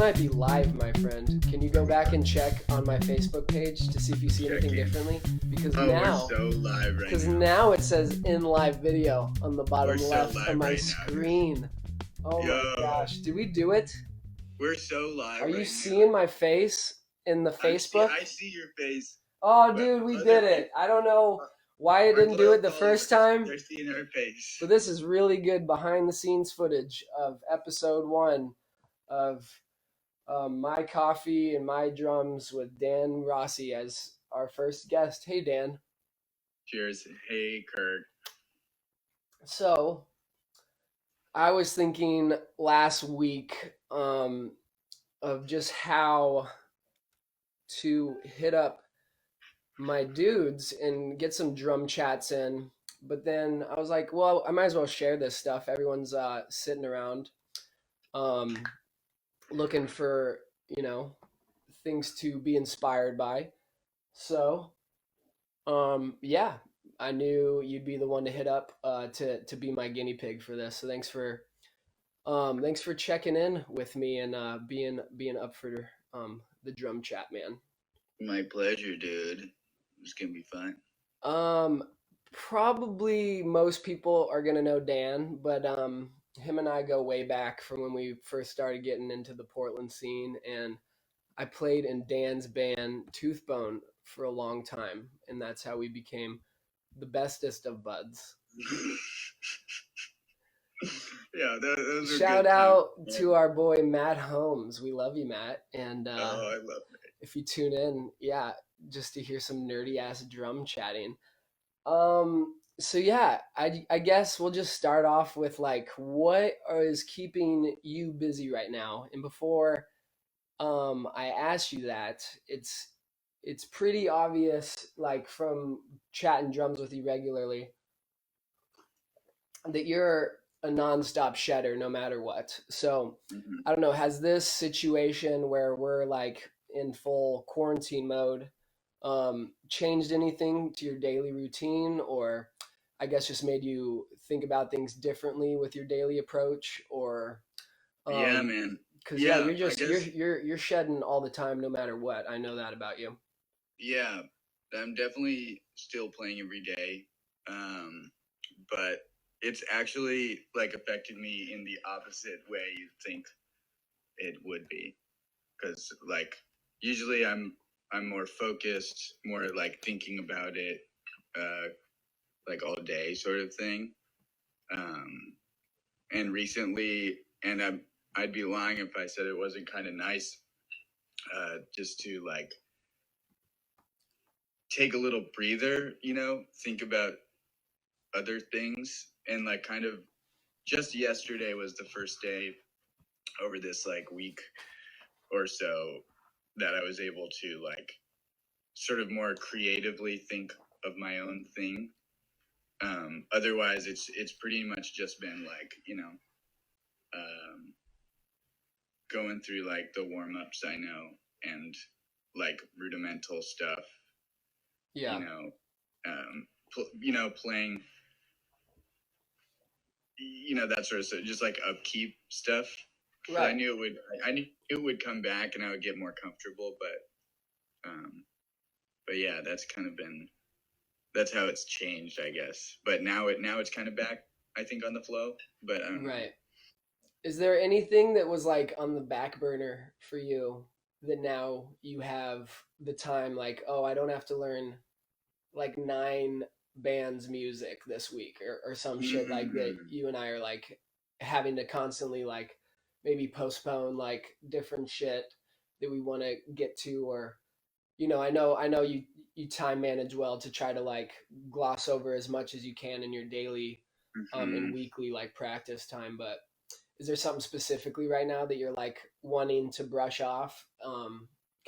might be live, my friend. Can you go back and check on my Facebook page to see if you see anything differently? Because we're so live right because now. now it says in live video on the bottom We're so left live of my right now, screen. Oh my Yo. gosh, did we do it? We're so live Are right you now. seeing my face in the Facebook? I see your face. Oh, but dude, we other did it. people- I don't know why I our didn't do loyal it the first followers, time. They're seeing our face. But this is really good behind the scenes footage of episode 1 of My Coffee and My Drums with Dan Rossi as our first guest. Hey, Dan. Cheers. Hey, Kirk. So, I was thinking last week of just how to hit up my dudes and get some drum chats in. But then I was like, well, I might as well share this stuff. Everyone's sitting around looking for, things to be inspired by. So, yeah, I knew you'd be the one to hit up to be my guinea pig for this. So thanks for checking in with me and being up for the drum chat, man. My pleasure, dude. It's gonna be fun. Probably most people are gonna know Dan, but him and I go way back from when we first started getting into the Portland scene, and I played in Dan's band Toothbone for a long time, and that's how we became the bestest of buds. Yeah, those are Shout good out times. to our boy Matt Holmes. We love you, Matt. And I love it. if you tune in, yeah, just to hear some nerdy ass drum chatting. So yeah, I guess we'll just start off with like what is keeping you busy right now. And before I ask you that, it's pretty obvious, like from chatting drums with you regularly, that you're a nonstop shedder no matter what. So I don't know, has this situation where we're like in full quarantine mode changed anything to your daily routine, or I guess just made you think about things differently with your daily approach, or Yeah, man. because yeah, you're just you're shedding all the time no matter what. I know that about you. Yeah, I'm definitely still playing every day, but it's actually like affected me in the opposite way you'd think it would be, because like usually I'm more focused, more like thinking about it, like all day sort of thing. And recently, and I'd be lying if I said it wasn't kind of nice, just to like take a little breather, think about other things, and like kind of just yesterday was the first day over this like week or so that I was able to like sort of more creatively think of my own thing. Otherwise it's pretty much just been like, going through like the warm-ups, I know, and like rudimental stuff. Yeah. Playing, that sort of stuff, just like upkeep stuff. Right. I knew it would come back and I would get more comfortable, but yeah, that's how it's changed, I guess. But now it's kind of back, I think, on the flow, but I don't know. Right. Is there anything that was like on the back burner for you that now you have the time, like, oh, I don't have to learn like 9 bands music this week, or some shit like that you and I are like having to constantly like maybe postpone like different shit that we want to get to, or I know you time manage well to try to like gloss over as much as you can in your daily and weekly like practice time, but is there something specifically right now that you're like wanting to brush off,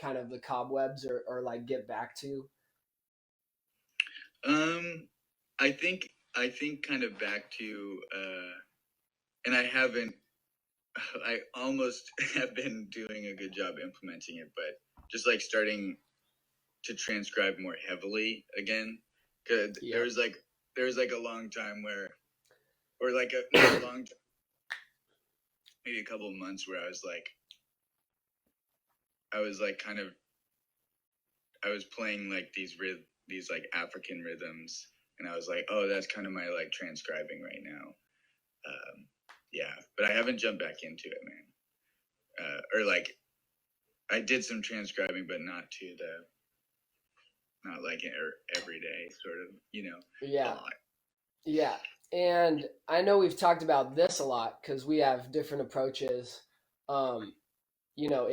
kind of the cobwebs, or like get back to? I think kind of back to, and I almost have been doing a good job implementing it, but just like starting to transcribe more heavily again. Cause there was like a long time or like not a long time, maybe a couple of months where I was like I was like I was playing like these like African rhythms, and I was like, oh, that's kind of my like transcribing right now. Yeah, but I haven't jumped back into it, man. Or like I did some transcribing, but not to the not like every day sort of, Yeah. thought. Yeah. And I know we've talked about this a lot because we have different approaches. Um,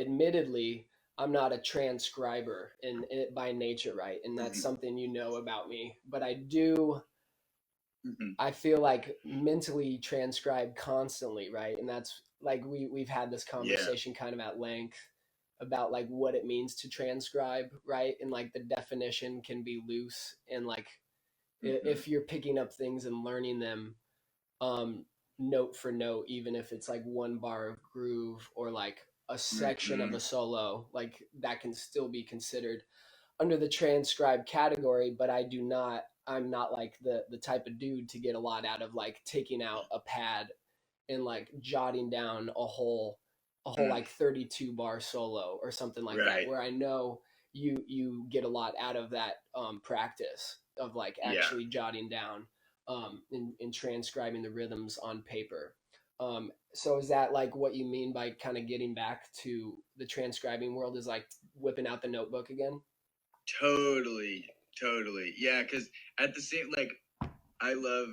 admittedly, I'm not a transcriber in it by nature, right? And that's Mm-hmm. something you know about me. But I do, Mm-hmm. I feel like mentally transcribe constantly, right? And that's like we've had this Yeah. conversation kind of at length about like what it means to transcribe, right? And like the definition can be loose and like Mm-hmm. if you're picking up things and learning them um, note for note, even if it's like one bar of groove or like a section of Mm-hmm. a solo, like that can still be considered under the transcribed category. But I'm not like the type of dude to get a lot out of like taking out a pad and like jotting down a whole Mm. like 32 bar solo or something like that, Right. where I know you get a lot out of that practice of like Yeah. actually jotting down and transcribing the rhythms on paper. So is that like what you mean by kind of getting back to the transcribing world, is like whipping out the notebook again? Totally. Totally. Yeah, because at the same like I love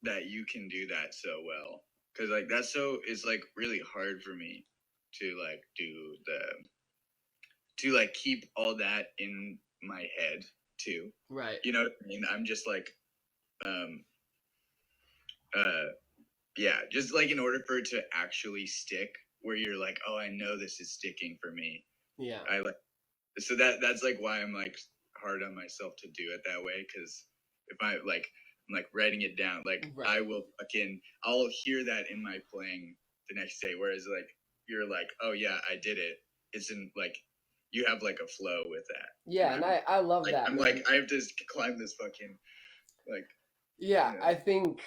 that you can do that so well. Because like that's so it's like really hard for me to like do the to like keep all that in my head too. Right. You know what I mean? I'm just like um uh yeah, just like in order for it to actually stick, where you're like, oh, I know this is sticking for me. Yeah. I like so that's like why I'm like hard on myself to do it that way, because if I'm like writing it down, like Right. I will fucking I'll hear that in my playing the next day, whereas like you're like, oh yeah, I did it. It's in like you have like a flow with that, Yeah, and I love like that, I'm man. like I have to climb this fucking like Yeah, you know I think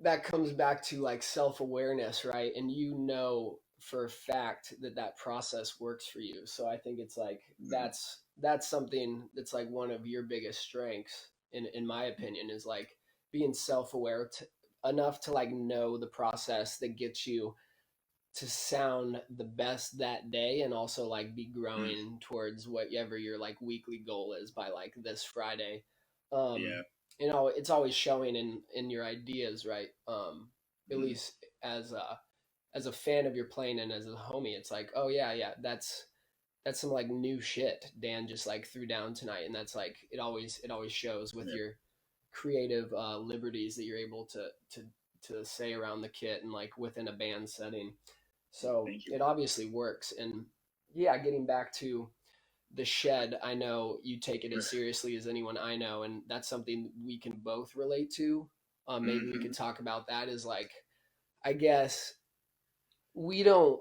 that comes back to like self-awareness, right? And you know for a fact that that process works for you. So I think it's like that's something that's like one of your biggest strengths in my opinion, is like being self-aware enough to like know the process that gets you to sound the best that day, and also like be mm, growing towards whatever your like weekly goal is by like this Friday. um yeah it's always showing in your ideas, right? At mm, least as a fan of your playing and as a homie, it's like, oh yeah, yeah, that's some like new shit Dan just like threw down tonight. And that's like it always shows with yeah. your creative liberties that you're able to say around the kit and like within a band setting. So Thank you. it obviously works. And yeah, getting back to the shed, I know you take it as seriously as anyone I know, and that's something we can both relate to. Maybe we Mm-hmm. could talk about that. Is like, I guess we don't.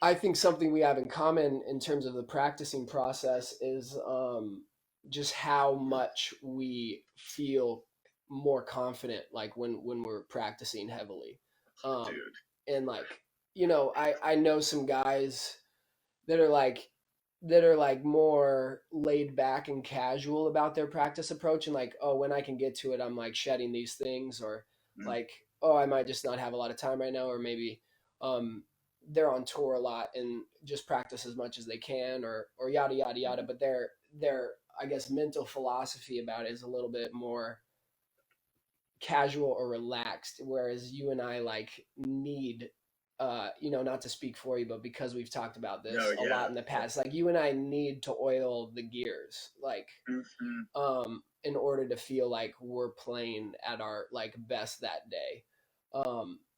I think something we have in common in terms of the practicing process is just how much we feel more confident, like when we're practicing heavily, um, Dude. and like I know some guys that are like more laid back and casual about their practice approach, and like, oh, when I can get to it, I'm like shedding these things, or Mm, like, oh, I might just not have a lot of time right now, or maybe um they're on tour a lot and just practice as much as they can, or yada yada yada. mm, But their I guess mental philosophy about it is a little bit more casual or relaxed, whereas you and I like need not to speak for you, but because we've talked about no, this a yeah. lot in the past, like you and I need to oil the gears, like Mm-hmm. in order to feel like we're playing at our like best that day.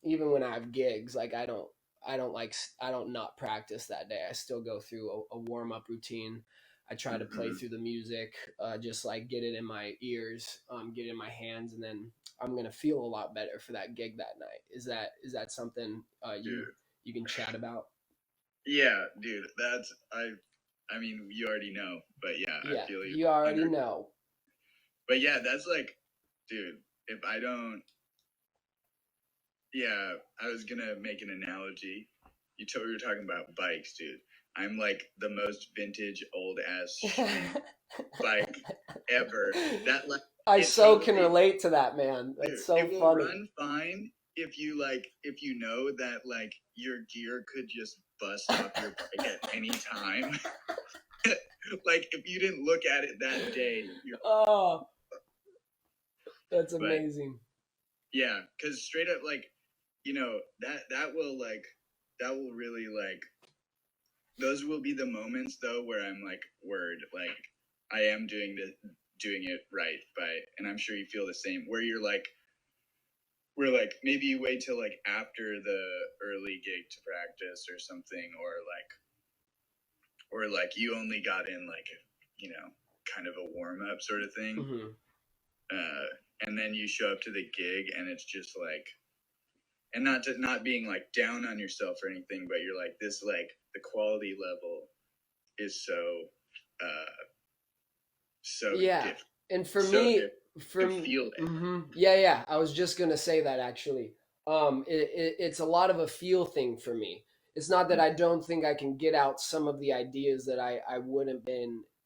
Even when I have gigs, like I don't not practice that day. I still go through a warm up routine. I try to play Mm-hmm. through the music, just like get it in my ears, get it in my hands, and then I'm gonna feel a lot better for that gig that night. Is that something Dude. you can chat about? Yeah, dude. I mean, you already know, but yeah, I Yeah, feel you you already 100. know. But yeah, that's like, dude, if I don't, yeah, I was gonna make an analogy. We were talking about bikes, dude. I'm like the most vintage old ass Schwinn bike ever. That like I it so can totally, relate to that, man. dude, That's so it will funny. run fine if you know that like your gear could just bust off your bike at any time. Like if you didn't look at it that day, Oh, that's but amazing. yeah, because straight up like that will really like those will be the moments though where I'm like word like I am doing it right by, and I'm sure you feel the same where you're like where like maybe you wait till like after the early gig to practice or something, or like you only got in like kind of a warm up sort of thing, Hmm. uh, and then you show up to the gig and it's just like, and not being like down on yourself or anything, but you're like this like the quality level is uh so Yeah, different, and for so me, different. You can from feel it. yeah, yeah, I was just gonna say that actually. It's a lot of a feel thing for me. It's not that I don't think I can get out some of the ideas that I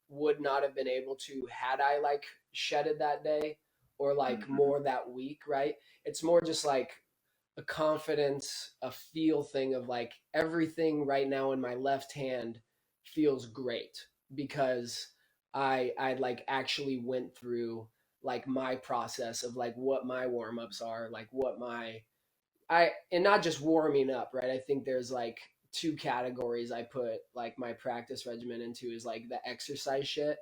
would not have been able to had I like shedded that day or like Mm-hmm. more that week, right? It's more just like a confidence, a feel thing of like everything right now in my left hand feels great because I like actually went through like my process of like what my warm ups are, like what my I and not just warming up, right? I think there's like two categories I put like my practice regimen into is like the exercise shit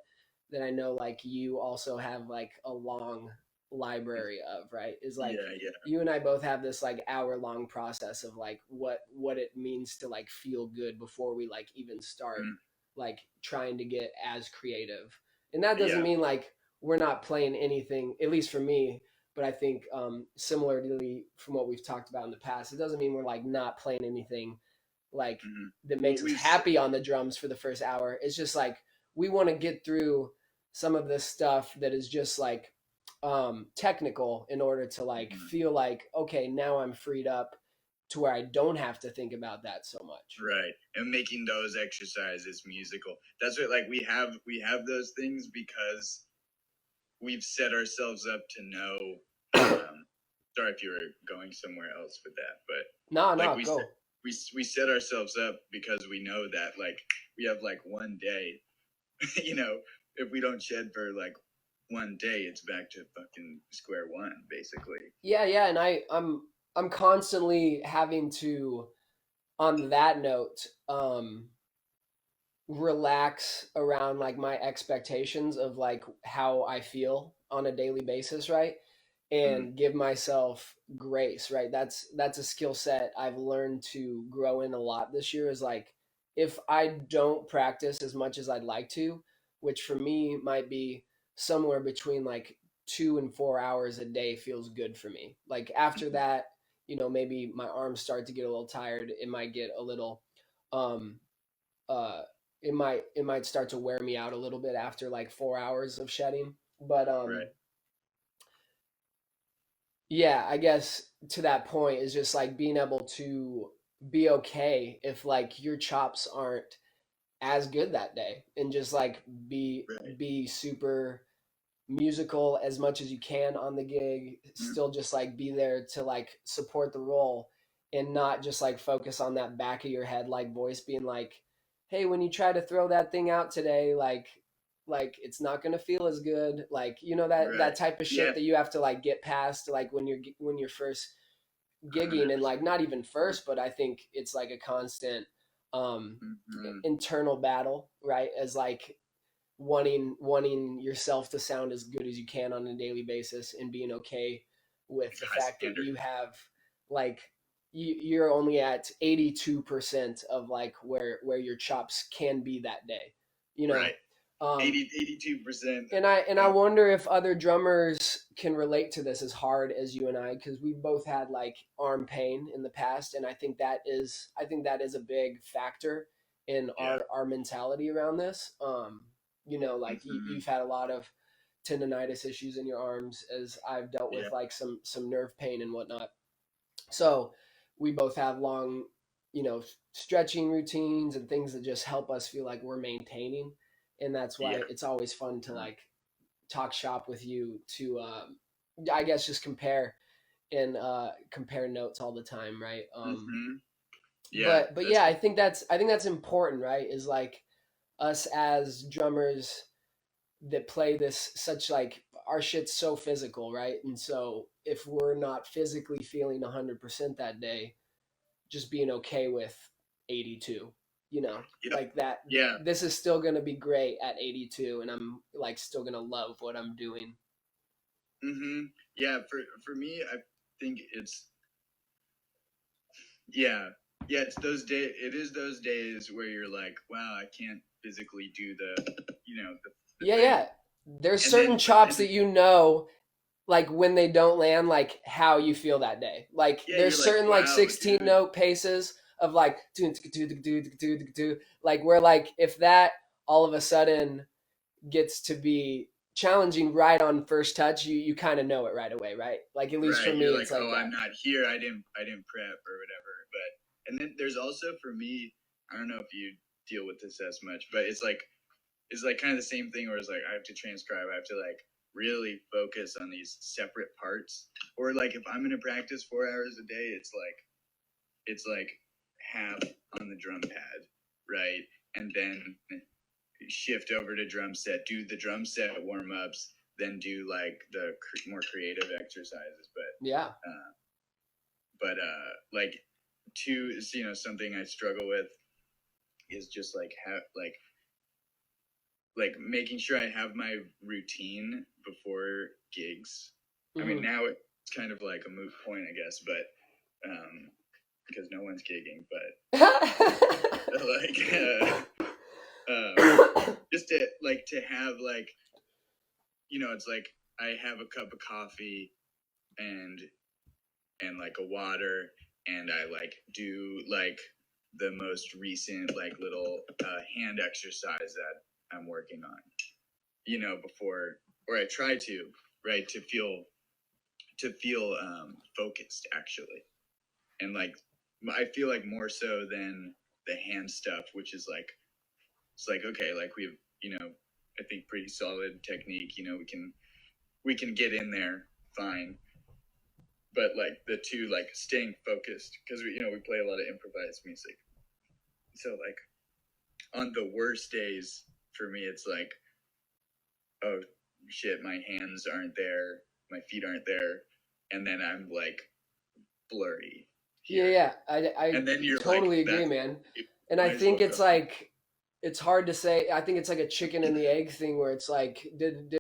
that I know like you also have like a long library of, right? Is like Yeah, yeah. you and I both have this like hour long process of like what it means to like feel good before we like even start Mm, like trying to get as creative. And that doesn't yeah. mean like we're not playing anything, at least for me, but I think similarly from what we've talked about in the past, it doesn't mean we're like not playing anything like Mm-hmm. that Well, makes us happy on the drums for the first hour. It's just like we want to get through some of this stuff that is just like technical in order to like mhm. feel like okay, now I'm freed up to where I don't have to think about that so much. Right, and making those exercises musical. That's what like we have those things because we've set ourselves up to know. Sorry if you were going somewhere else with that, No, but like no, go. we set ourselves up because we know that like we have like one day, you know, if we don't shed for like one day, it's back to fucking square one, basically. Yeah, yeah, and I'm constantly having to on that note relax around like my expectations of like how I feel on a daily basis, right? Mm, And give myself grace, right? That's a skill set I've learned to grow in a lot this year is like if I don't practice as much as I'd like to, which for me might be somewhere between like 2 and 4 hours a day feels good for me. Like after mm, that, maybe my arms start to get a little tired, it might get a little um uh it might start to wear me out a little bit after like 4 hours of shedding. But right. yeah, I guess to that point is just like being able to be okay if like your chops aren't as good that day and just like be Right. be super musical as much as you can on the gig, Mm, still just like be there to like support the role and not just like focus on that back of your head like voice being like, hey, when you try to throw that thing out today, like it's not going to feel as good, like that right. type of shit Yeah. that you have to like get past like when you're first gigging, and 100%. like not even first, but I think it's like a constant um Mm-hmm. internal battle, right? As like wanting yourself to sound as good as you can on a daily basis and being okay with the High fact that standard. you have like you're only at 82% of like where your chops can be that day, you know Right. um 82%. and I wonder if other drummers can relate to this as hard as you and I, because we've both had like arm pain in the past, and I think that is a big factor in Yeah. our mentality around this. Like Mm-hmm. you've had a lot of tendonitis issues in your arms, as I've dealt with Yeah. like some nerve pain and whatnot. So we both have long. stretching routines and things that just help us feel like we're maintaining. And that's why Yeah. it's always fun to like talk shop with you to, I guess, just compare and compare notes all the time, right? Hmm. Yeah. But That's yeah, I think that's important, right? Is like us as drummers that play this such like our shit's so physical, right? And so if we're not physically feeling 100% that day, just being okay with 82, Yep. like that. Yeah. This is still going to be great at 82, and I'm like still going to love what I'm doing. Hmm. Yeah. For me, I think it's yeah. Yeah, it's those day. It is those days where you're like, "Wow, I can't physically do the Yeah, thing," yeah. There's and certain then but chops then that like when they don't land, like how you feel that day. Like yeah, there's you're like, certain like "Wow, 16 dude." note paces of like like where like if that all of a sudden gets to be challenging right on first touch, you kind of know it right away, right? Like at least for Right. me, You're like, it's like "Oh, I'm that. not here. I didn't prep or whatever." But and then there's also for me, I don't know if you deal with this as much, but it's like kind of the same thing where it's like I have to transcribe, I have to like really focus on these separate parts. Or like if I'm gonna practice 4 hours a day, it's like half on the drum pad, right? And then shift over to drum set, do the drum set warm ups, then do like the more creative exercises. Yeah. Like two is something I struggle with is just like like making sure I have my routine before gigs. I mean, Hmm. now it's kind of like a moot point, I guess, but because no one's gigging, but like just to have like it's like I have a cup of coffee and like a water, and I like do like the most recent like little hand exercise that I'm working on, before, or I try to, right, to feel focused actually, and like I feel like more so than the hand stuff, which is like it's like okay, like we've I think pretty solid technique, we can get in there fine, but like the two like staying focused because we play a lot of improvised music, so like on the worst days for me it's like oh shit, my hands aren't there, my feet aren't there, and then I'm like blurry Yeah, here, yeah. I and then you're like totally agree, that's man. you And I might as well think go it's like it's hard to say. I think it's like a chicken and the egg thing where it's like did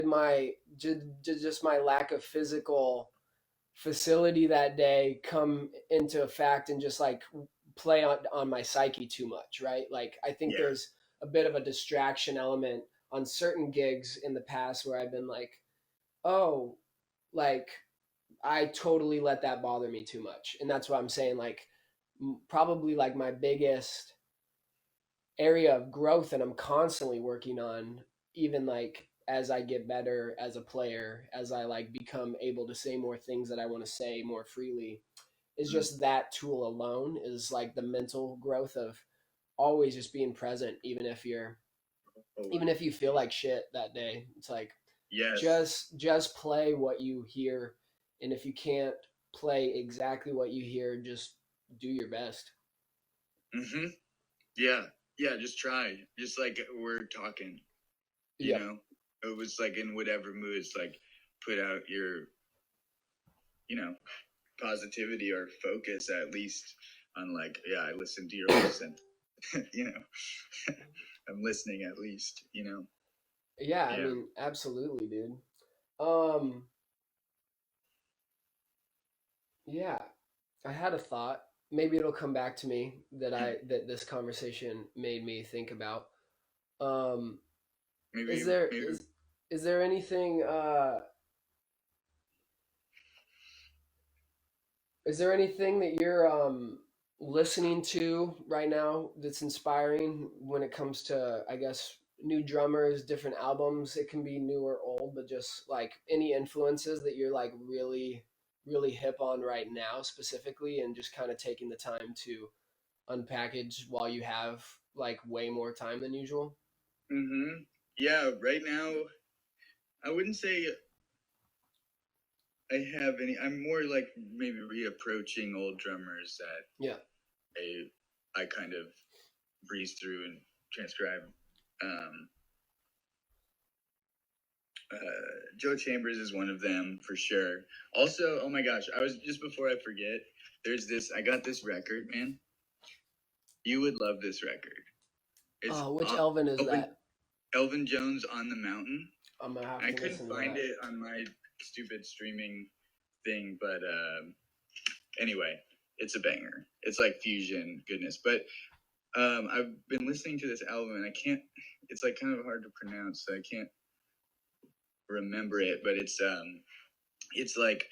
just my lack of physical facility that day come into effect and just like play on my psyche too much, right? Like I think yeah. there's a bit of a distraction element on certain gigs in the past where I've been like, "Oh, like I totally let that bother me too much." And that's what I'm saying like probably like my biggest area of growth that I'm constantly working on, even like as I get better as a player, as I like become able to say more things that I want to say more freely, is Mm. just that tool alone is like the mental growth of always just being present, even Totally. if you feel like shit that day. It's like Yes. just play what you hear, and if you can't play exactly what you hear, just do your best. Mm-hmm. Yeah. Yeah, just try, just like we're talking, you Yep. know it was like in whatever moods, like put out your you know positivity or focus at least on like yeah, I listened to your listen. you know I'm listening at least, Yeah, I yeah. mean, absolutely, dude. Um, yeah, I had a thought. Maybe it'll come back to me that this conversation made me think about. Um, is maybe there maybe is there anything that you're listening to right now that's inspiring when it comes to, I guess, new drummers, different albums? It can be new or old, but just like any influences that you're like really, really hip on right now specifically, and just kind of taking the time to unpackage while you have like way more time than usual? Yeah, right now I wouldn't say I have any. I'm more like maybe reapproaching old drummers that Yeah. I kind of breeze through and transcribe. Um, Joe Chambers is one of them for sure. Also, oh my gosh, I was just before I forget. There's this. I got this record, man. You would love this record. It's Which Elvin is Elvin, that? Elvin Jones on the Mountain. I'm gonna have I to couldn't listen to find that. it on my stupid streaming thing, but anyway, it's a banger. It's like fusion goodness. But I've been listening to this album and I can't. It's like kind of hard to pronounce, so I can't remember it. But it's like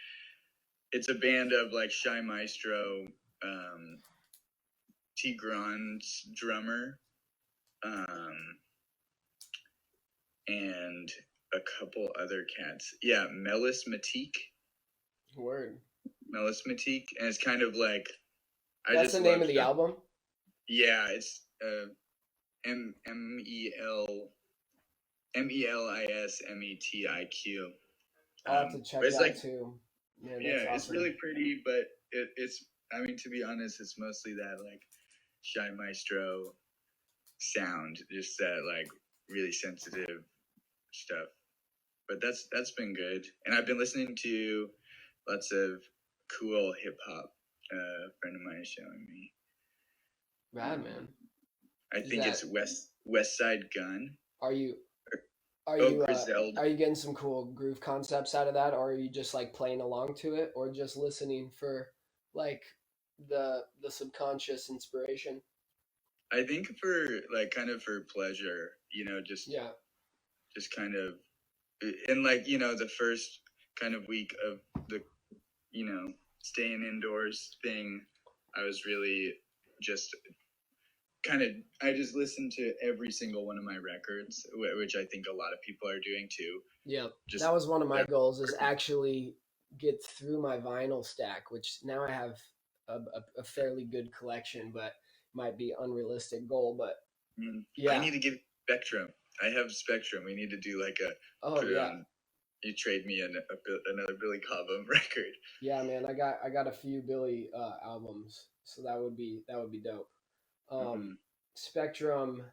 it's a band of like Shy Maestro, Tigran's drummer, and a couple other cats. Yeah, Melis Matique. Word. Melis Matique, and it's kind of like I That's just the name love of the them. album? Yeah, it's MELISMETIQ. I'll have to check It's that like too. Man, yeah, that's awesome. it's really pretty, but it's I mean to be honest, it's mostly that like Shy Maestro sound, just that like really sensitive stuff. But that's been good, and I've been listening to lots of cool hip hop. A friend of mine is showing me. Rad, man. I think it's West Side Gun. Are you Griselda. are you getting some cool groove concepts out of that, or are you just like playing along to it, or just listening for like the subconscious inspiration? I think for like kind of for pleasure, just kind of, and like the first kind of week of the staying indoors thing, I was really just I just listened to every single one of my records, which I think a lot of people are doing too. Yeah, that was one of my goals, is actually get through my vinyl stack, which now I have a fairly good collection, but might be unrealistic goal. But yeah, I need to give Spectrum. I have Spectrum. We need to do like you trade me another Billy Cobham record. Yeah, man, I got a few Billy albums, so that would be dope. Spectrum,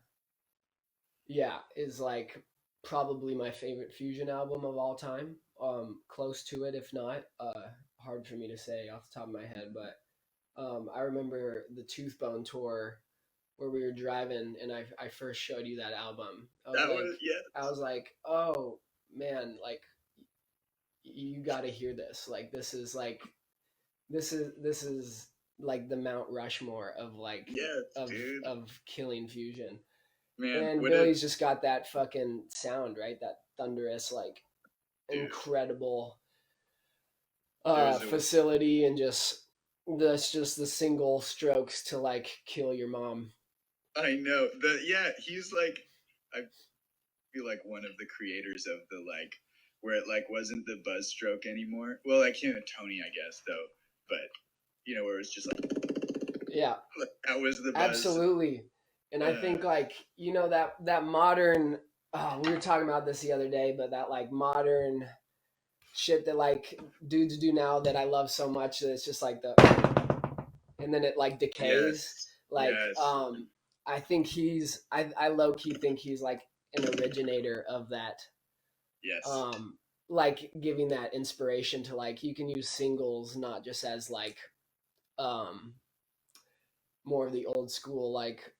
yeah, is like probably my favorite fusion album of all time. Close to it, if not. Hard for me to say off the top of my head, but I remember the Toothbone tour where we were driving, and I first showed you that album. I was like, oh man, like you got to hear this. Like this is like this is like the Mount Rushmore of like of killing fusion. Man, and Billy's just got that fucking sound, right? That thunderous, like incredible facility, and just that's just the single strokes to like kill your mom. I know he's like, I feel like one of the creators of the like where it like wasn't the buzz stroke anymore. Well, like him and Tony, I guess though, but where it's just like that was the buzz. Absolutely. And I think like that modern we were talking about this the other day, but that like modern shit that like dudes do now that I love so much, that it's just like and then it like decays. I think I low key think he's like an originator of that. Like giving that inspiration to like you can use singles not just as like more of the old school like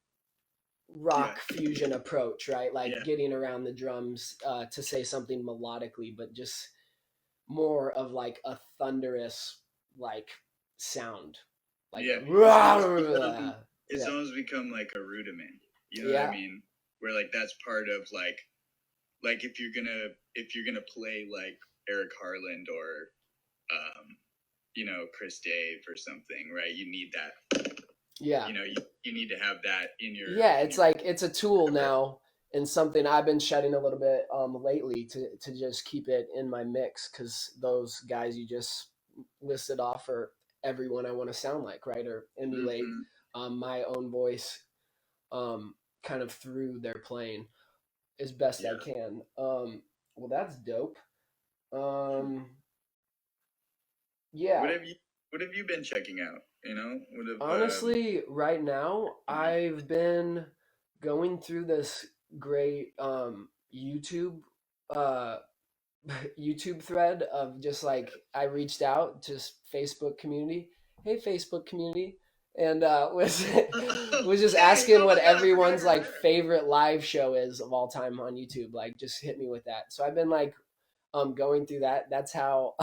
rock fusion approach, right? Like getting around the drums to say something melodically, but just more of like a thunderous like sound. Like it's almost become like a rudiment. You know what I mean? Where like that's part of like if you're gonna play like Eric Harland or Chris Dave or something, right? You need that. You need to have that in your. It's like it's a tool now, and something I've been shedding a little bit lately to just keep it in my mix, because those guys you just listed off are everyone I want to sound like, right, or emulate. my own voice kind of through their playing as best I Yeah. can. Well, that's dope. Um, yeah, What have you What have you been checking out? What have honestly, right now I've been going through this great YouTube uh YouTube thread of just like I reached out to Facebook community. Hey, Facebook community, and was just Dang! asking Oh what my God, I forgot everyone's you're like there. favorite live show is of all time on YouTube. Like, just hit me with that. So I've been like going through that. That's how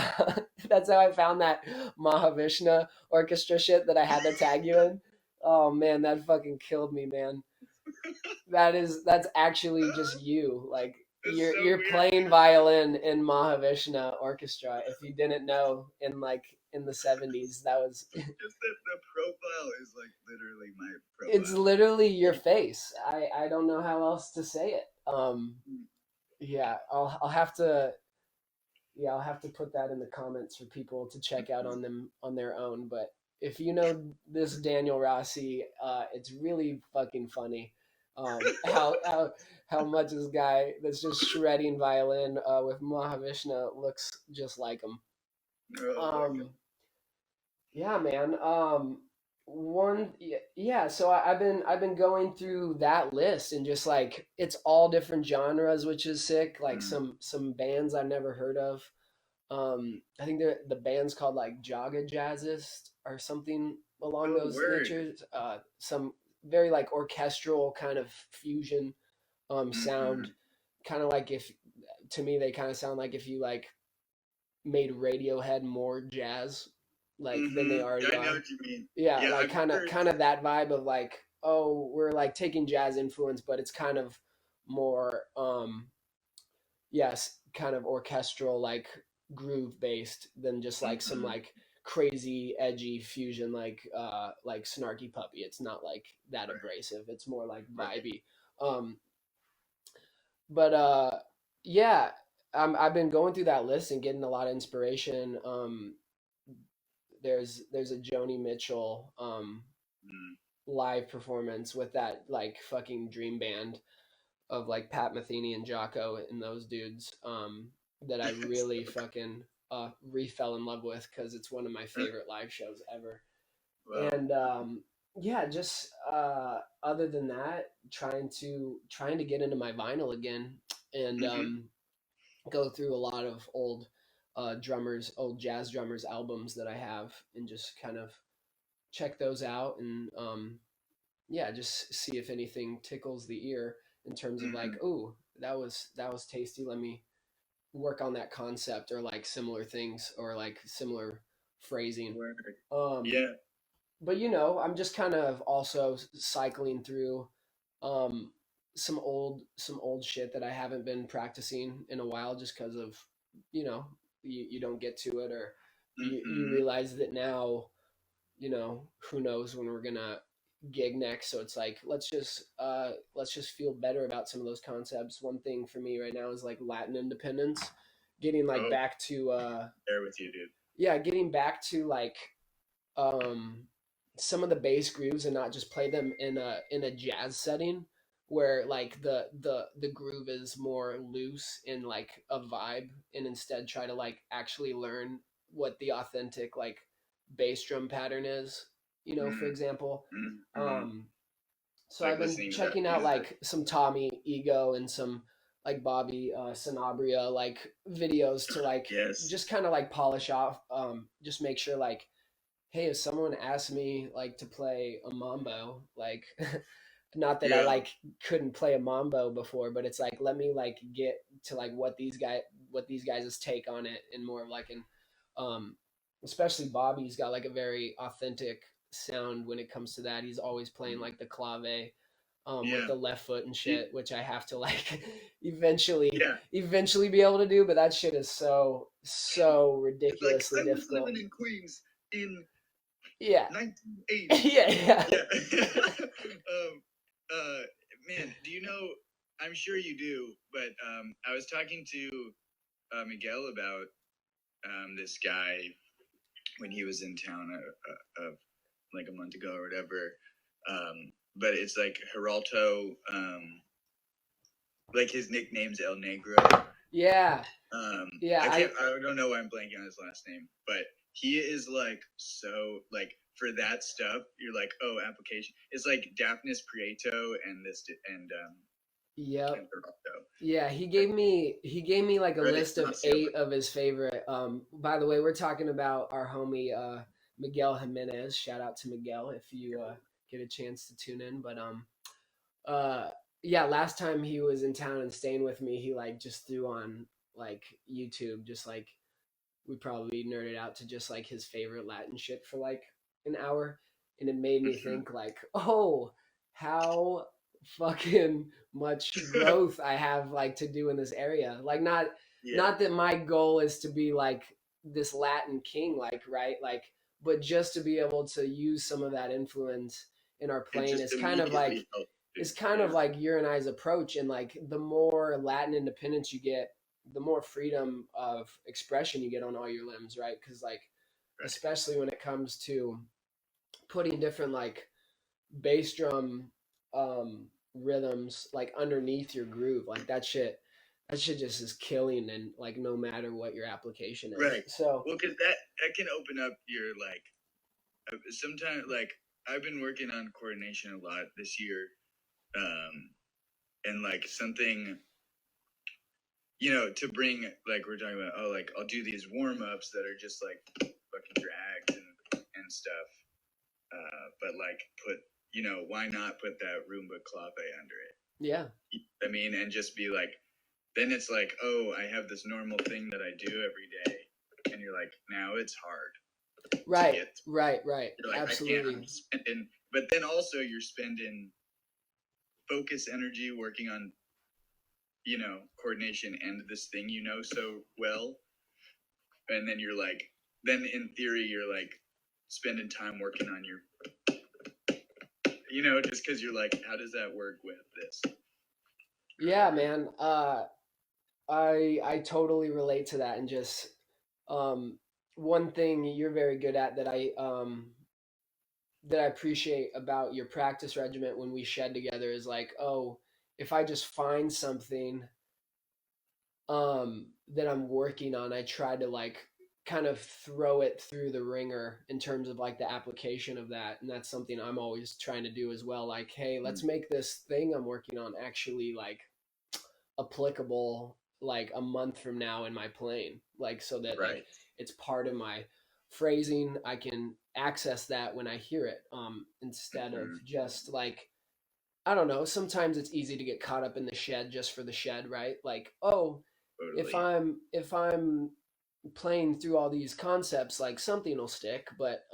that's how I found that Mahavishna orchestra shit that I had to tag you in. Oh man, that fucking killed me, man. That's actually just you. Like That's so you're weird, playing dude. violin in Mahavishna orchestra. If you didn't know, in like in the 70s, that was Just that the profile is like literally my it's profile. literally your face. I don't know how else to say it. Yeah, I'll have to yeah, I'll have to put that in the comments for people to check out on them on their own. But if you know this Daniel Rossi, it's really fucking funny. How much this guy that's just shredding violin with Mahavishna looks just like him. Oh my God. Um, yeah, man. Yeah. So I've been going through that list and just like it's all different genres, which is sick. Like Mm. some bands I've never heard of. I think the band's called like Jaga Jazzist or something along Oh, those word. natures. Some very like orchestral kind of fusion sound, Mm-hmm. kind of like if to me they kind of sound like if you like made Radiohead more jazz like than they Mm-hmm. already I know are. what you mean. Yeah, Yeah, like I've kind of heard. kind of that vibe of like, oh, we're like taking jazz influence, but it's kind of more yes, kind of orchestral, like groove based than just like some Mm-hmm. like crazy edgy fusion like Snarky Puppy. It's not like that Right, abrasive. It's more like right. vibey. Um but yeah, I've been going through that list and getting a lot of inspiration. There's a Joni Mitchell Mm. live performance with that like fucking dream band of like Pat Metheny and Jocko and those dudes that I really fucking re fell in love with because it's one of my favorite live shows ever. Wow. And yeah, just other than that, trying to get into my vinyl again and Mm-hmm. go through a lot of old jazz drummers albums that I have and just kind of check those out and yeah, just see if anything tickles the ear in terms of like, Mm-hmm. oh, that was tasty. Let me work on that concept or like similar things or like similar phrasing. Word. Um, Yeah. but I'm just kind of also cycling through um, some old shit that I haven't been practicing in a while just because of you don't get to it or you Mm-hmm. realize that now who knows when we're gonna gig next. So it's like let's just feel better about some of those concepts. One thing for me right now is like Latin independence, getting like Oh, back to there with you, dude. yeah, getting back to like um some of the bass grooves and not just play them in a jazz setting where like the groove is more loose in like a vibe and instead try to like actually learn what the authentic like bass drum pattern is, for Mm-hmm. example. Mm-hmm. um so Like I've been listening to that checking out music. like some Tommy Ego and some like Bobby Sanabria like videos to like Yes. just kind of like polish off, just make sure like, hey, if someone asked me like to play a mambo, like not that I Yeah. like couldn't play a mambo before, but it's like let me like get to like what these guys' take on it and more of like an um especially Bobby's got like a very authentic sound when it comes to that. He's always playing like the clave with Yeah. the left foot and You- shit, which I have to like eventually Yeah. eventually be able to do, but that shit is so It's like ridiculously I was difficult. living in Queens in Yeah. 1980. Yeah, yeah. Yeah. um, uh, man, do you know? I'm sure you do, but I was talking to Miguel about this guy when he was in town like a month ago or whatever. But it's like Geralto, like his nickname's El Negro. Yeah. I Yeah. can't. I don't know why I'm blanking on his last name, but he is like so like for that stuff. You're like, oh, application. It's like Daphnis Prieto and this Yep. and Geralto. Yeah, he gave me like a Or list of Ignacio. 8 of his favorite. By the way, we're talking about our homie Miguel Jimenez. Shout out to Miguel if you get a chance to tune in. But uh yeah, last time he was in town and staying with me, he like just threw on like YouTube, just like we probably nerded out to just like his favorite Latin shit for like an hour, and it made me Mm-hmm. think like, oh, how fucking much growth I have like to do in this area. Like Yeah, not that my goal is to be like this Latin king, like right, like, but just to be able to use some of that influence in our it playing just is kind of like immediately helped. is kind of Yeah, like your and I's approach, and like the more Latin independence you get, the more freedom of expression you get on all your limbs, right? Because like, right. especially when it comes to putting different like bass drum rhythms like underneath your groove, like that shit just is killing, and like no matter what your application is. Right. So Well, because that can open up your like sometimes like I've been working on coordination a lot this year, and like something to bring like we're talking about. Oh, like I'll do these warm ups that are just like fucking drags and stuff. But like put why not put that Roomba clave under it? yeah, I mean, and just be like, then it's like, oh, I have this normal thing that I do every day, and you're like, now it's hard to right, get. right, You're like, I can't. absolutely. I'm spending, but then also you're spending focus energy working on coordination and this thing so well, and then you're like, then in theory you're like spending time working on your, just because you're like, how does that work with this? Yeah, man. I totally relate to that, and just um one thing you're very good at that I appreciate about your practice regiment when we shed together is like, oh, if I just find something that I'm working on, I try to like kind of throw it through the ringer in terms of like the application of that. And that's something I'm always trying to do as well. Like, hey, let's Mm, make this thing I'm working on actually like applicable like a month from now in my playing, like so that like right. it's part of my phrasing. I can access that when I hear it, instead of Mm-hmm. just like, I don't know, sometimes it's easy to get caught up in the shed just for the shed, right? Like, oh, if Totally. I'm playing through all these concepts, like something will stick. But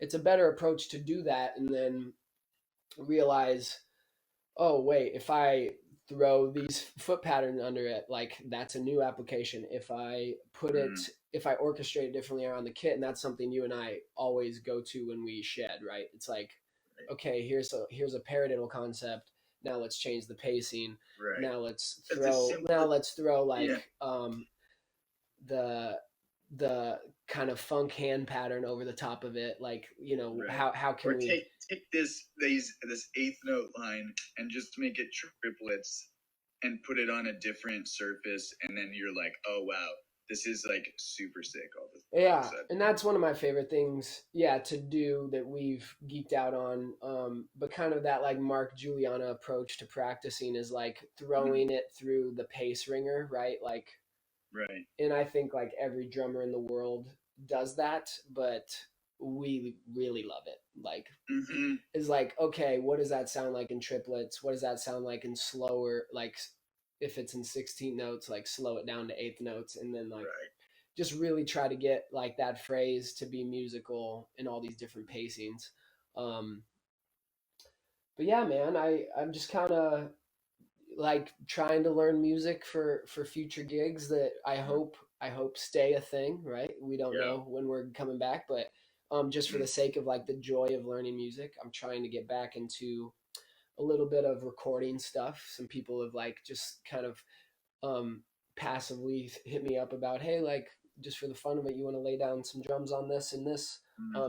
it's a better approach to do that and then realize, oh wait, if I throw these foot patterns under it, like that's a new application. Mm, If I orchestrate it differently around the kit, and that's something you and I always go to when we shed, right? It's like, okay, here's a paradiddle concept. Now let's change the pacing. right. Now let's That's a throw now simple. let's throw Yeah. like the the kind of funk hand pattern over the top of it. Like, Right. how Or can we. take this eighth note line and just make it triplets and put it on a different surface, and then you're like, oh wow, this is like super sick all of a Yeah, sudden. and that's one of my favorite things, yeah, to do that we've geeked out on. But kind of that like Mark Juliana approach to practicing is like Mm-hmm. throwing it through the pace ringer, right? Like, Right. and I think like every drummer in the world does that, but we really love it. Like, Mm-hmm. is like, okay, what does that sound like in triplets? What does that sound like in slower, like if it's in 16 notes, like slow it down to eighth notes, and then like Right. just really try to get like that phrase to be musical in all these different pacings. Um, but yeah, man, I'm just kind of like trying to learn music for future gigs that Mm-hmm. I hope stay a thing. Right? We don't Yeah. know when we're coming back, but just for Mm-hmm. the sake of like the joy of learning music, I'm trying to get back into a little bit of recording stuff. Some people have like just kind of um, passively hit me up about, hey, like just for the fun of it, you want to lay down some drums on this and this.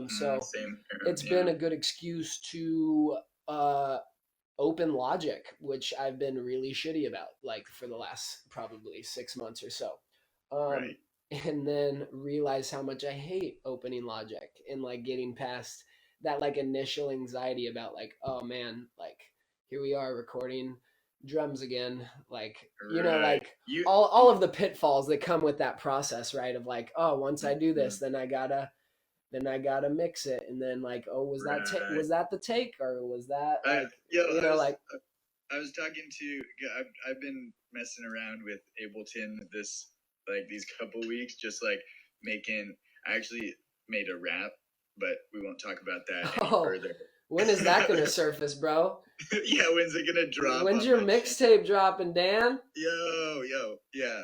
So Same here. it's been Yeah. a good excuse to uh, open Logic, which I've been really shitty about, like for the last probably 6 months or so. Um, Right. and then realize how much I hate opening Logic and like getting past that like initial anxiety about like, oh man, like here we are recording drums again. Like, Right. like You. all of the pitfalls that come with that process, right? Of like, oh, once I do this, Mhm. then I gotta mix it, and then like, oh, Right. was that the take, or was that I like, yo, like, I was talking to yeah, I've been messing around with Ableton these couple weeks, just like making. I actually made a rap, but we won't talk about that any oh, further. when is that gonna surface, bro? Yeah, when's it gonna drop When's on your my channel? mixtape dropping, Dan? Yo, yeah,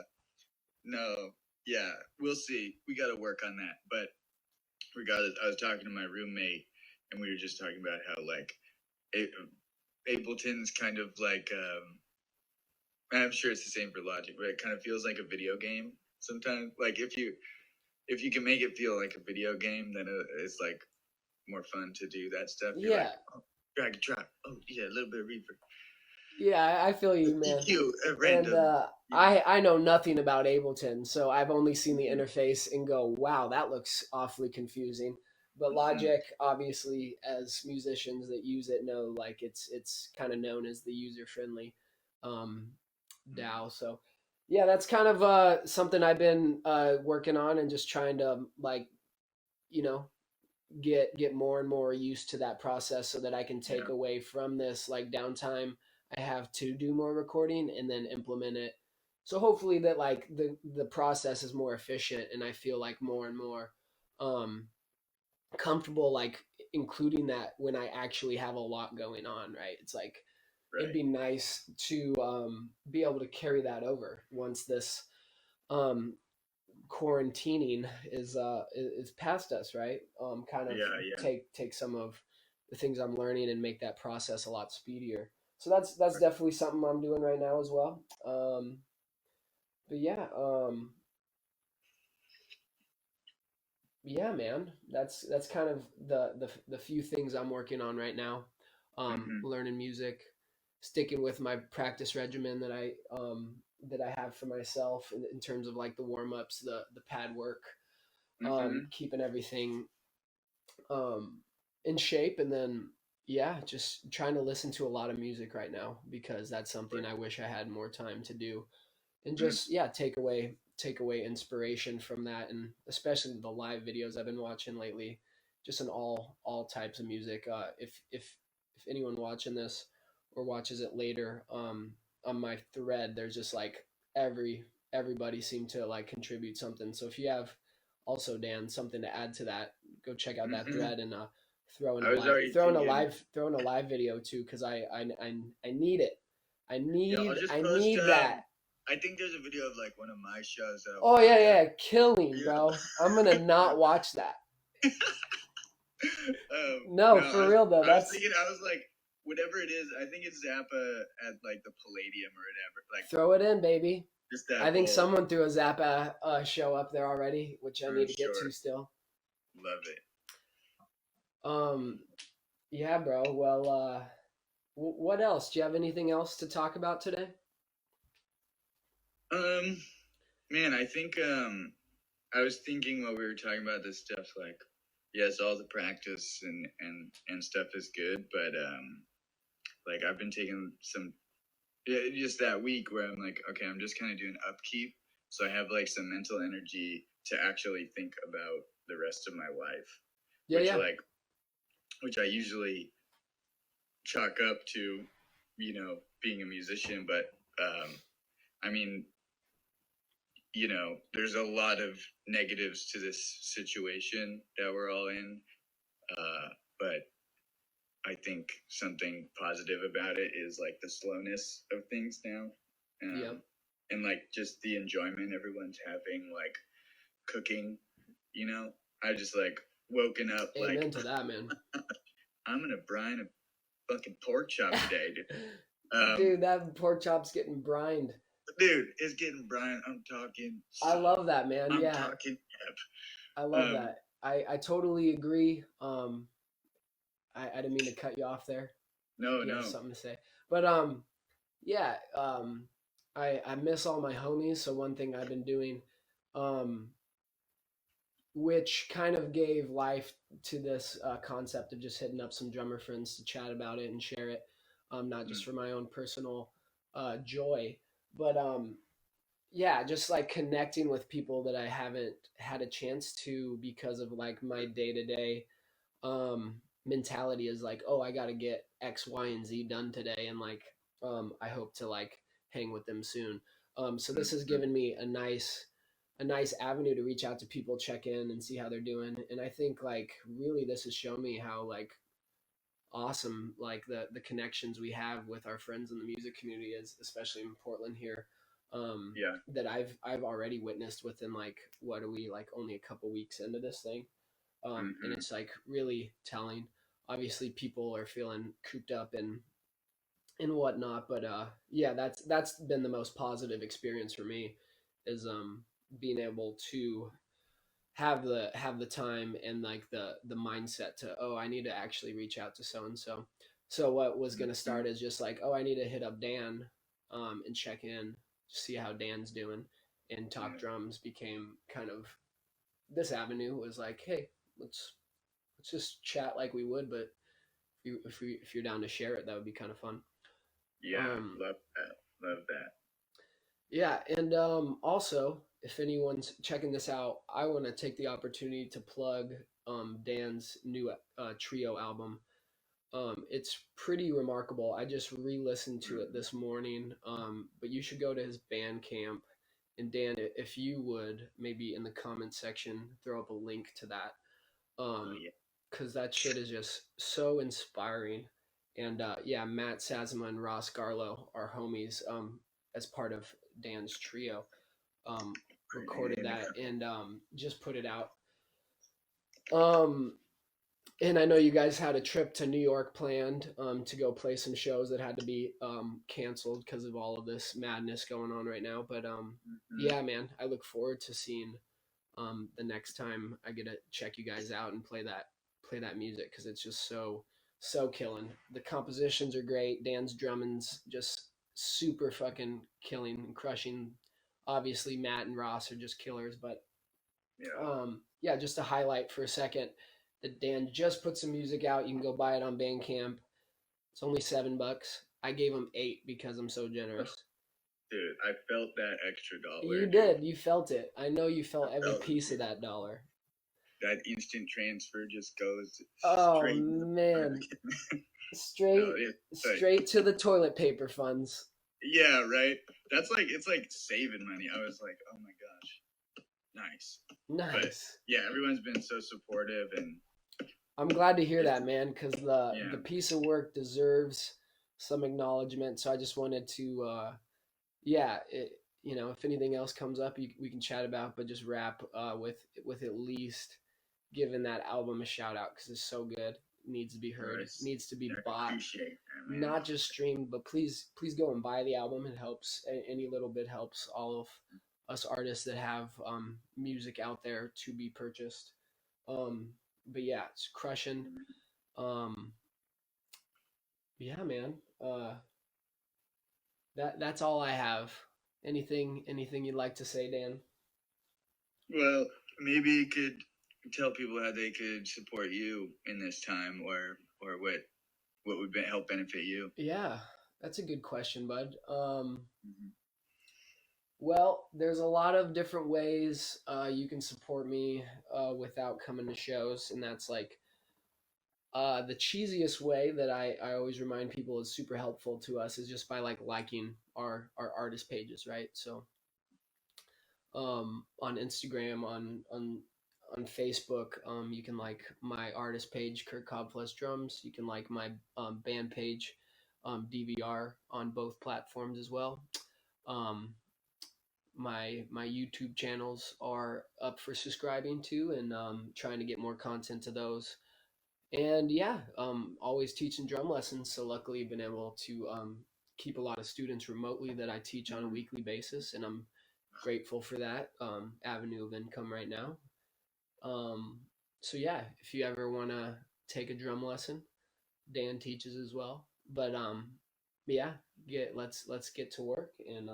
no, yeah, we'll see. We got to work on that. But regardless, I was talking to my roommate, and we were just talking about how like it, Ableton's kind of like I'm sure it's the same for Logic, but it kind of feels like a video game sometimes. Like if you can make it feel like a video game, then it's like more fun to do that stuff. You're Yeah, like, oh, drag and drop. Oh yeah, a little bit of reverb. yeah, I feel you, man. EQ at And random. I know nothing about Ableton, so I've only seen the Mhm. interface and go, wow, that looks awfully confusing. But Mhm. Logic, obviously, as musicians that use it know, like it's kind of known as the user friendly um, DAO. So yeah, that's kind of something I've been working on and just trying to like you know get more and more used to that process so that I can take Yeah. away from this like downtime I have to do more recording and then implement it. So hopefully that like the process is more efficient and I feel like more and more um comfortable like including that when I actually have a lot going on, right? It's like it'd Right. be nice to be able to carry that over once this um quarantining is past us, right? Kind of Yeah. Yeah. take some of the things I'm learning and make that process a lot speedier. So that's definitely something I'm doing right now as well. But yeah, man, that's kind of the few things I'm working on right now. Mhm. Learning music, sticking with my practice regimen that I have for myself in terms of like the warm ups, the pad work, Mhm. keeping everything in shape, and then yeah, just trying to listen to a lot of music right now because that's something I wish I had more time to do, and Mhm. just yeah, take away inspiration from that, and especially the live videos I've been watching lately, just in all types of music. If anyone watching this or watches it later, on my thread, there's just like everybody seemed to like contribute something. So if you have also Dan something to add to that, go check out that Mhm. thread and throw in I a was live already throw in a thinking. live throw in a live video too because I need it. I Yeah, I'll need just I post. need that. I think there's a video of like one of my shows that I'll Oh put. yeah, yeah, killing, bro. I'm gonna Yeah. not watch that. No, No, for real though. I was That's thinking. I was like, whatever it is. I think it's Zappa at like the Palladium or whatever. Like throw it in, baby. just that I think whole. someone threw a Zappa show up there already, which I I'm need to get sure. to still. Love it. Um, yeah, bro. Well, what else? Do you have anything else to talk about today? Um, man, I think I was thinking while we were talking about this stuff, like, yes, all the practice and stuff is good, but like I've been taking some just that week where I'm like, okay, I'm just kind of doing upkeep, so I have like some mental energy to actually think about the rest of my life, Yeah, which yeah, like which I usually chalk up to, being a musician, but I mean, there's a lot of negatives to this situation that we're all in. But I think something positive about it is like the slowness of things now. yeah. And like just the enjoyment everyone's having, like cooking, I just like woken up like, Amen to that, man. I'm going to brine a fucking pork chop today, dude. Um, Dude, that pork chop's getting brined. Dude, it's getting brine. I'm talking I salt. love that, man. I'm Yeah, talking I pep. love that. I totally agree. I didn't mean to cut you off there. No, You have no. something to say, but yeah, I miss all my homies. So one thing I've been doing, um, which kind of gave life to this concept of just hitting up some drummer friends to chat about it and share it, not just Mm, for my own personal joy, but yeah, just like connecting with people that I haven't had a chance to because of like my day to day mentality is like, oh, I got to get X, Y, and Z done today, and like I hope to like hang with them soon. So this has mm, given me a nice avenue to reach out to people, check in, and see how they're doing. And I think like really this has shown me how like awesome like the connections we have with our friends in the music community is, especially in Portland here. yeah. That I've already witnessed within like what are we like only a couple weeks into this thing, and Hmm. it's like really telling. Obviously, people are feeling cooped up and whatnot, but yeah, that's been the most positive experience for me, is being able to have the time and like the mindset to, oh, I need to actually reach out to so and so. So what was going to Hmm. start as just like, oh, I need to hit up Dan, and check in, see how Dan's doing, and talk Yeah. drums became kind of this avenue was like, hey, let's just chat like we would, but if you're down to share it, that would be kind of fun. Yeah. Um, Love that. Love that. yeah, and also, if anyone's checking this out, I want to take the opportunity to plug Dan's new trio album. It's pretty remarkable. I just re-listened to it Hmm. this morning. But you should go to his Bandcamp. And Dan, if you would maybe in the comment section throw up a link to that, Oh um, yeah. because that shit is just so inspiring. And yeah, Matt Sazama and Ross Garlow are homies, as part of Dan's trio. Recorded And that and just put it out. Um, and I know you guys had a trip to New York planned, to go play some shows that had to be canceled because of all of this madness going on right now. But mhm. yeah, man, I look forward to seeing the next time I get to check you guys out and play that music, because it's just so killing. The compositions are great. Dan's drumming's just super fucking killing and crushing. Obviously, Matt and Ross are just killers, but Yeah. yeah, just to highlight for a second that Dan just put some music out. You can go buy it on Bandcamp. It's only $7. I gave him 8 because I'm so Oh, generous. dude, I felt that extra You dollar, dude. did. You felt it. I know you I felt every felt piece of it. that dollar. That instant transfer just goes Oh straight in the man, pocket. No, straight it's like, straight to the toilet paper funds. yeah, right. That's like it's like saving money. I was like, oh my gosh, nice. But Nice. yeah, everyone's been so supportive, and I'm glad to hear it's that, man, because the yeah, piece of work deserves some acknowledgement. So I just wanted to, yeah, if anything else comes up, we can chat about, but just wrap with at least giving that album a shout out because it's so good. Needs to be heard. nice. Needs to be I bought, appreciate that, man. not just streamed, but please go and buy the album. It helps. Any little bit helps all of us artists that have music out there to be purchased. Um, but yeah, it's crushing. Um, yeah, man. That's all I have. Anything you'd like to say, Dan? Well, maybe you could tell people how they could support you in this time, or what would help benefit you. Yeah, that's a good question, bud. Mhm. Well, there's a lot of different ways you can support me without coming to shows, and that's like the cheesiest way that I always remind people is super helpful to us is just by like liking our artist pages, right? So on Instagram, on Facebook, you can like my artist page, Kirk Kalbfleisch Drums. You can like my band page, DVR, on both platforms as well. Um, my YouTube channels are up for subscribing to, and trying to get more content to those. And yeah, always teaching drum lessons. So luckily, I've been able to keep a lot of students remotely that I teach on a Mhm. weekly basis, and I'm grateful for that avenue of income right now. Um, So yeah, if you ever want to take a drum lesson, Dan teaches as well. But yeah, get let's get to work. And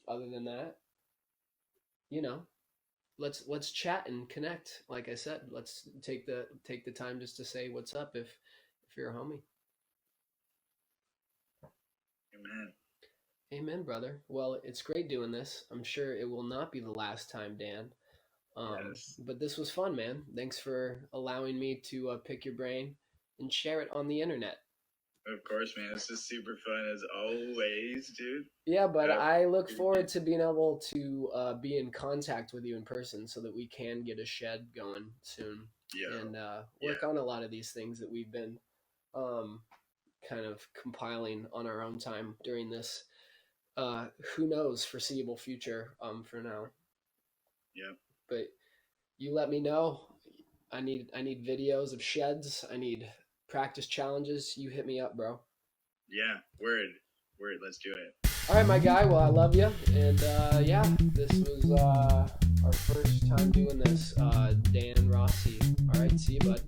other than that, you know, let's chat and connect. Like I said, let's take the time just to say what's up if you're a homie. Amen. Amen, brother. Well, it's great doing this. I'm sure it will not be the last time, Dan. Yes. But this was fun, man. Thanks for allowing me to pick your brain and share it on the internet. Of course, man. This is super fun as always, dude. Yeah, but I look forward to being able to be in contact with you in person so that we can get a shed going soon Yeah. and work on a lot of these things that we've been um, kind of compiling on our own time during this, who knows, foreseeable future for now. Yeah. But you let me know. I need videos of sheds. I need practice challenges. You hit me up, bro. Yeah. Word. Word. Let's do it. All right, my guy. Well, I love you, and yeah, this was our first time doing this. Dan Rossi. All right, see you, bud.